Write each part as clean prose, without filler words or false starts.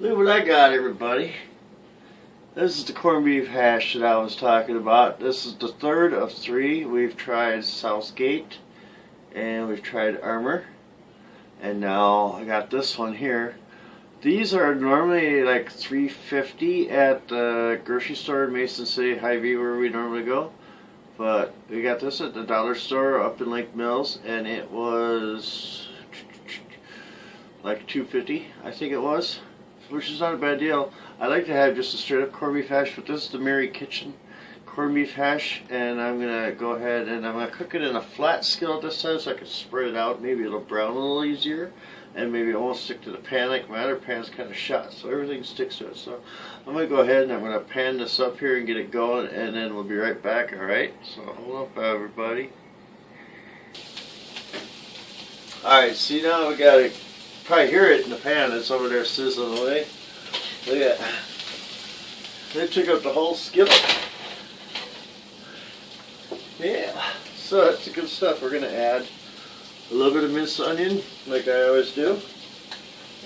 Look what I got, everybody. This is the corned beef hash that I was talking about. This is the third of three. We've tried Southgate and we've tried Armour, and now I got this one here. These are normally like $3.50 at the grocery store in Mason City, Hy-Vee, where we normally go. But we got this at the dollar store up in Lake Mills, and it was like $2.50, I think it was, which is not a bad deal. I like to have just a straight up corned beef hash, but this is the Mary Kitchen corned beef hash, and I'm gonna go ahead and I'm gonna cook it in a flat skillet this time so I can spread it out. Maybe it'll brown a little easier, and maybe it won't stick to the pan like my other pan's kind of shot, so everything sticks to it. So I'm gonna go ahead and I'm gonna pan this up here and get it going, and then we'll be right back. All right, so hold up, everybody. All right, see, now we got it. Probably hear it in the pan. It's over there sizzling away. Look at that. They took up the whole skillet. Yeah, so that's the good stuff. We're going to add a little bit of minced onion, like I always do,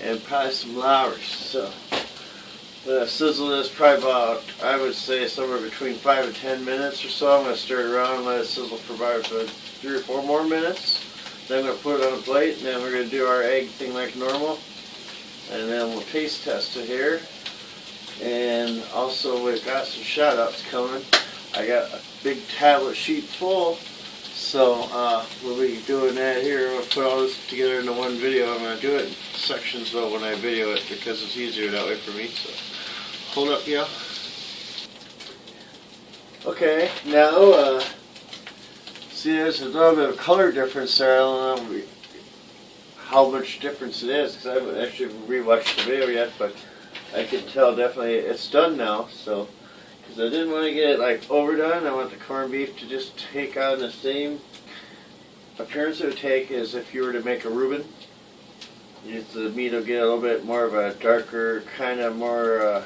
and probably some flowers. So I'm going to sizzle this probably about, I would say, somewhere between 5 and 10 minutes or so. I'm going to stir it around and let it sizzle for about 3 or 4 more minutes. Then I'm going to put it on a plate, and then we're going to do our egg thing like normal. And then we'll taste test it here. And also we've got some shout outs coming. I got a big tablet sheet full. So we'll be doing that here. We'll put all this together into one video. I'm going to do it in sections though when I video it because it's easier that way for me. So hold up, y'all. Okay, now see, there's a little bit of color difference there. I don't know how much difference it is because I haven't actually rewatched the video yet, but I can tell definitely it's done now. So, because I didn't want to get it like overdone, I want the corned beef to just take on the same appearance it would take as if you were to make a Reuben. The meat will get a little bit more of a darker, kind of more,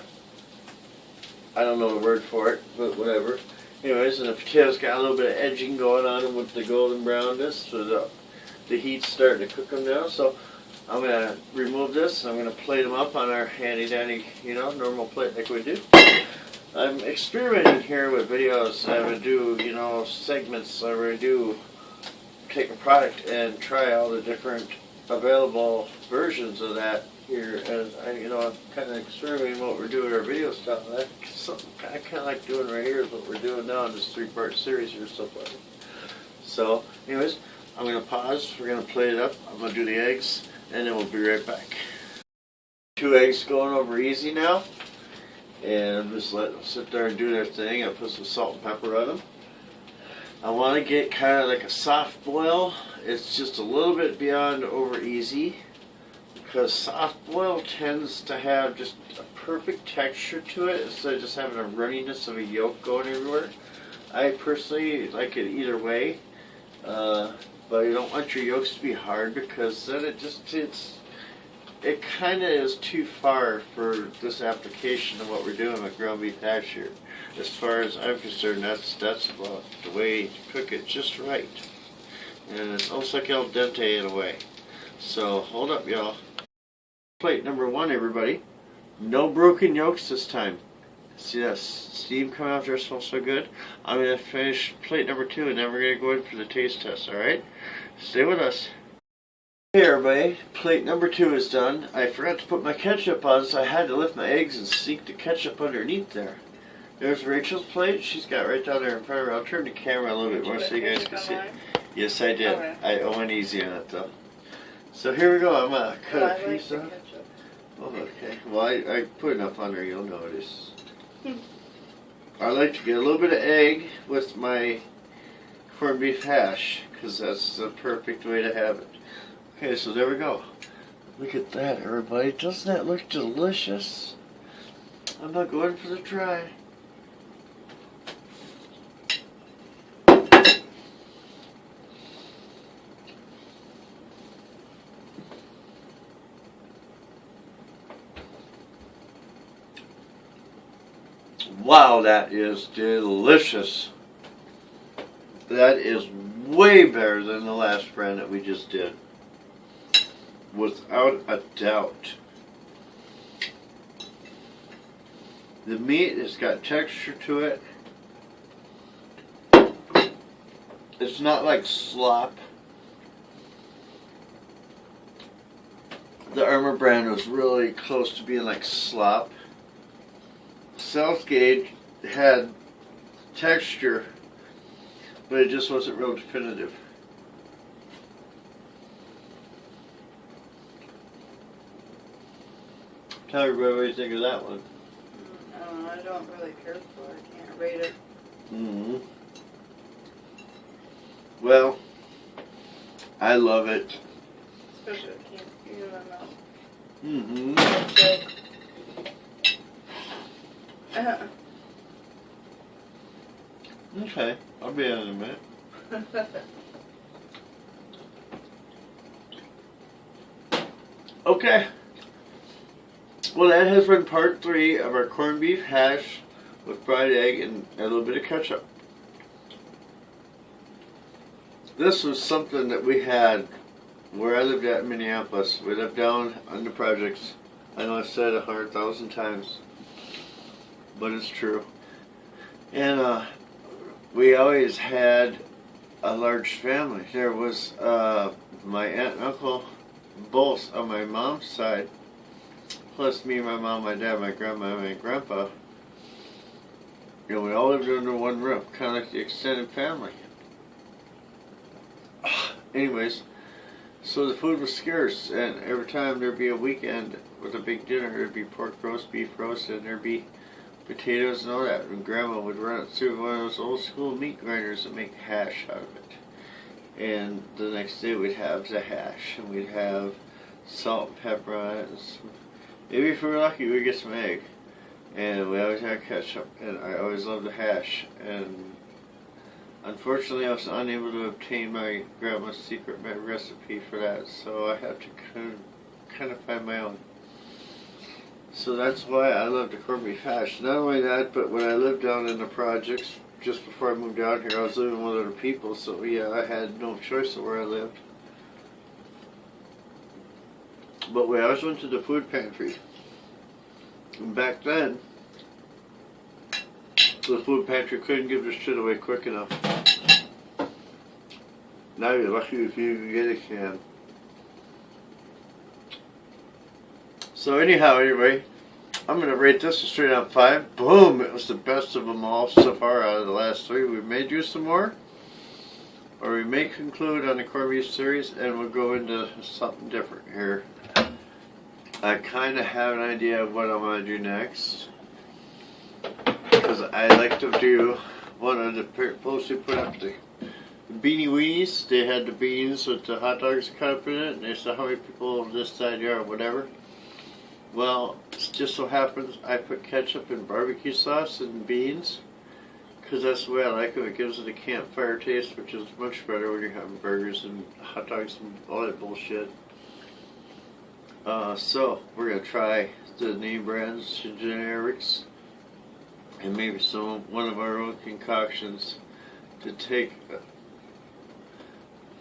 I don't know the word for it, but whatever. Anyways, and the potatoes got a little bit of edging going on them with the golden brownness, so the heat's starting to cook them now. So I'm going to remove this, and I'm going to plate them up on our handy-dandy, normal plate like we do. I'm experimenting here with videos. I'm going to do, segments. I'm going to do take a product and try all the different available versions of that here, and I'm kind of experimenting what we're doing our video stuff. That's something I kind of like doing right here is what we're doing now in this 3-part series here so far. So, anyways, I'm going to pause. We're going to plate it up. I'm going to do the eggs, and then we'll be right back. 2 eggs going over easy now, and I'm just letting them sit there and do their thing. I put some salt and pepper on them. I want to get kind of like a soft boil. It's just a little bit beyond over easy, because soft boil tends to have just a perfect texture to it instead of just having a runniness of a yolk going everywhere. I personally like it either way, but you don't want your yolks to be hard because then it kind of is too far for this application of what we're doing with ground beef hash here. As far as I'm concerned, that's about the way to cook it just right. And it's almost like al dente in a way. So hold up, y'all. Plate number 1, everybody. No broken yolks this time. See that steam coming out there, smells so good. I'm going to finish plate number 2, and then we're going to go in for the taste test, alright? Stay with us. Hey everybody, plate number 2 is done. I forgot to put my ketchup on, so I had to lift my eggs and sneak the ketchup underneath there. There's Rachel's plate. She's got right down there in front of her. I'll turn the camera a little bit more so you guys can see it. Yes, I did. Okay. I went easy on it though. So here we go. I'm going to cut a piece off. Oh, okay. Well, I put enough on there, you'll notice. I like to get a little bit of egg with my corned beef hash, because that's the perfect way to have it. Okay, so there we go. Look at that, everybody. Doesn't that look delicious? I'm not going for the try. Wow, that is delicious. That is way better than the last brand that we just did. Without a doubt. The meat has got texture to it. It's not like slop. The Armour brand was really close to being like slop. Southgate had texture, but it just wasn't real definitive. Tell everybody what you think of that one. I don't really care for it. I can't rate it. Mm-hmm. Well, I love it. Especially if I can't feel it in my mouth. Mm-hmm. Okay, I'll be on in a minute. Okay. Well, that has been part 3 of our corned beef hash with fried egg and a little bit of ketchup. This was something that we had where I lived at in Minneapolis. We lived down on the projects. I know I've said it 100,000 times, but it's true. And we always had a large family. There was my aunt and uncle, both on my mom's side, plus me, my mom, my dad, my grandma, and my grandpa. You know, we all lived under one roof, kind of like the extended family. Anyways, so the food was scarce, and every time there'd be a weekend with a big dinner, there'd be pork roast, beef roast, and there'd be potatoes and all that. And Grandma would run it through one of those old school meat grinders and make hash out of it. And the next day we'd have the hash, and we'd have salt and pepper on it, and maybe if we were lucky we'd get some egg. And we always had ketchup, and I always loved the hash. And unfortunately, I was unable to obtain my grandma's secret recipe for that, so I had to kind of find my own. So that's why I love the corned beef hash. Not only that, but when I lived down in the projects, just before I moved down here, I was living with other people, so yeah, I had no choice of where I lived. But we always went to the food pantry. And back then, the food pantry couldn't give this shit away quick enough. Now you're lucky if you can get a can. So anyhow, anyway, I'm going to rate this a straight on 5. Boom! It was the best of them all so far out of the last 3. We may do some more, or we may conclude on the corned beef series, and we'll go into something different here. I kind of have an idea of what I'm going to do next, because I like to do one of the posts we put up, the beanie weenies. They had the beans with the hot dogs cut up in it, and they said how many people on this side yard or whatever. Well, it just so happens I put ketchup and barbecue sauce and beans, because that's the way I like it. It gives it a campfire taste, which is much better when you're having burgers and hot dogs and all that bullshit. So we're going to try the name brands, generics, and maybe one of our own concoctions to take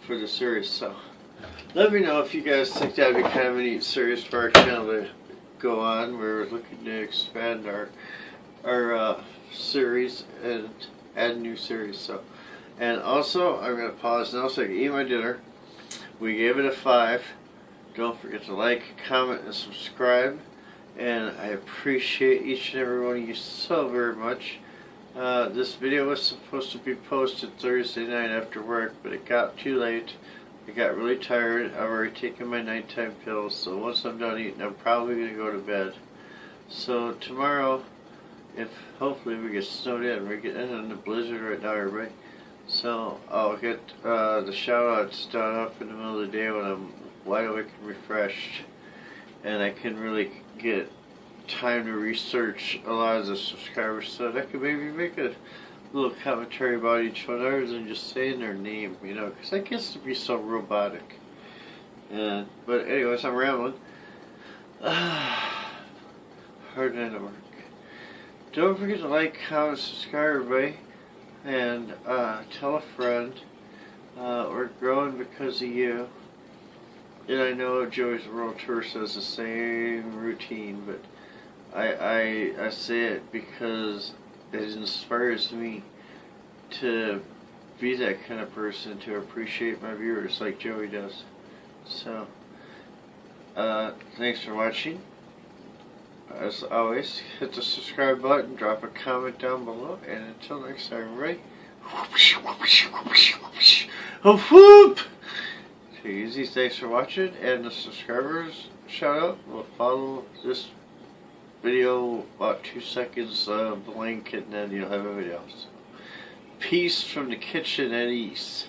for the series. So let me know if you guys think that would be kind of a neat series for our channel to go on. We're looking to expand our series and add a new series. So, and also I'm going to pause now so I can eat my dinner. We gave it a 5. Don't forget to like, comment, and subscribe. And I appreciate each and every one of you so very much. This video was supposed to be posted Thursday night after work, but it got too late. I got really tired. I've already taken my nighttime pills, so once I'm done eating, I'm probably going to go to bed. So tomorrow, if hopefully we get snowed in, we're getting in the blizzard right now, everybody. So I'll get the shout-outs done up in the middle of the day when I'm wide awake and refreshed, and I can really get time to research a lot of the subscribers, so that I could maybe make a little commentary about each one other than just saying their name, you know, because that gets to be so robotic. But anyways, I'm rambling. Hard night at work. Don't forget to like, comment, subscribe, everybody, and tell a friend. We're growing because of you. And I know Joey's World Tour says the same routine, but I say it because it inspires me to be that kind of person, to appreciate my viewers like Joey does. So, thanks for watching. As always, hit the subscribe button, drop a comment down below, and until next time, everybody, whoop! Too easy. Thanks for watching, and the subscribers shout out will follow this video about 2 seconds blank, and then you'll have a video. So, peace from the kitchen at East.